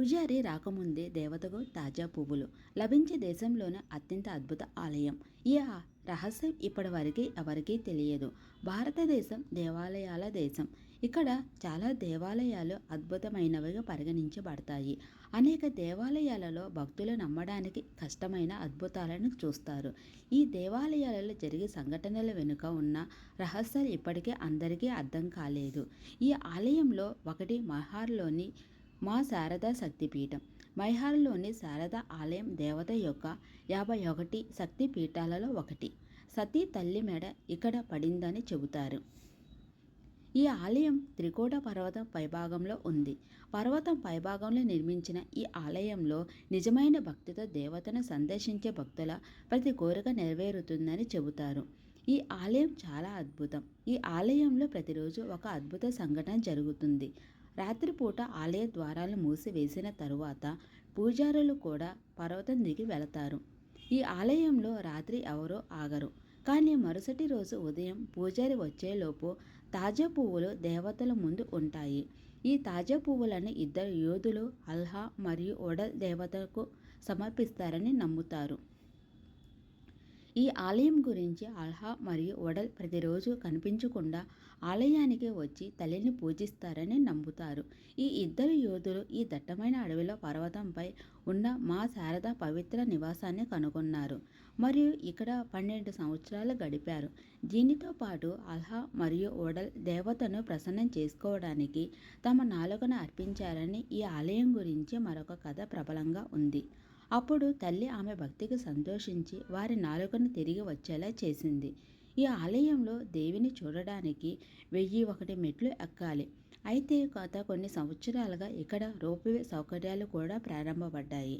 పూజారి రాకముందే దేవతకు తాజా పువ్వులు లభించే దేశంలోనే అత్యంత అద్భుత ఆలయం. ఈ రహస్యం ఇప్పటివరకు ఎవరికీ తెలియదు. భారతదేశం దేవాలయాల దేశం. ఇక్కడ చాలా దేవాలయాలు అద్భుతమైనవిగా పరిగణించబడతాయి. అనేక దేవాలయాలలో భక్తులు నమ్మడానికి కష్టమైన అద్భుతాలను చూస్తారు. ఈ దేవాలయాలలో జరిగే సంఘటనల వెనుక ఉన్న రహస్యాలు ఇప్పటికీ అందరికీ అర్థం కాలేదు. ఈ ఆలయంలో ఒకటి మహార్లోని మా శారదా శక్తిపీఠం. మైహార్లోని శారదా ఆలయం దేవత యొక్క 51 శక్తి పీఠాలలో ఒకటి. సతీ తల్లి మెడ ఇక్కడ పడిందని చెబుతారు. ఈ ఆలయం త్రికోట పర్వతం పైభాగంలో ఉంది. పర్వతం పైభాగంలో నిర్మించిన ఈ ఆలయంలో నిజమైన భక్తితో దేవతను సందర్శించే భక్తుల ప్రతి కోరిక నెరవేరుతుందని చెబుతారు. ఈ ఆలయం చాలా అద్భుతం. ఈ ఆలయంలో ప్రతిరోజు ఒక అద్భుత సంఘటన జరుగుతుంది. రాత్రిపూట ఆలయ ద్వారాలు మూసివేసిన తరువాత పూజారులు కూడా పర్వతం దిగి వెళతారు. ఈ ఆలయంలో రాత్రి ఎవరూ ఆగరు. కానీ మరుసటి రోజు ఉదయం పూజారి వచ్చేలోపు తాజా పువ్వులు దేవతల ముందు ఉంటాయి. ఈ తాజా పువ్వులను ఇద్దరు యోధులు అల్హా మరియు ఒడల్ దేవతకు సమర్పిస్తారని నమ్ముతారు. ఈ ఆలయం గురించి అల్హా మరియు ఒడల్ ప్రతిరోజు కనిపించకుండా ఆలయానికి వచ్చి తల్లిని పూజిస్తారని నమ్ముతారు. ఈ ఇద్దరు యోధులు ఈ దట్టమైన అడవిలో పర్వతంపై ఉన్న మా శారద పవిత్ర నివాసాన్ని కనుగొన్నారు మరియు ఇక్కడ 12 సంవత్సరాలు గడిపారు. దీనితో పాటు అల్హా మరియు ఒడల్ దేవతను ప్రసన్నం చేసుకోవడానికి తమ నాలుకను అర్పించారని ఈ ఆలయం గురించి మరొక కథ ప్రబలంగా ఉంది. అప్పుడు తల్లి ఆమె భక్తికి సంతోషించి వారి నాలుకను తిరిగి వచ్చేలా చేసింది. ఈ ఆలయంలో దేవిని చూడడానికి 1001 మెట్లు ఎక్కాలి. అయితే గత కొన్ని సంవత్సరాలుగా ఇక్కడ రోప్వే సౌకర్యాలు కూడా ప్రారంభపడ్డాయి.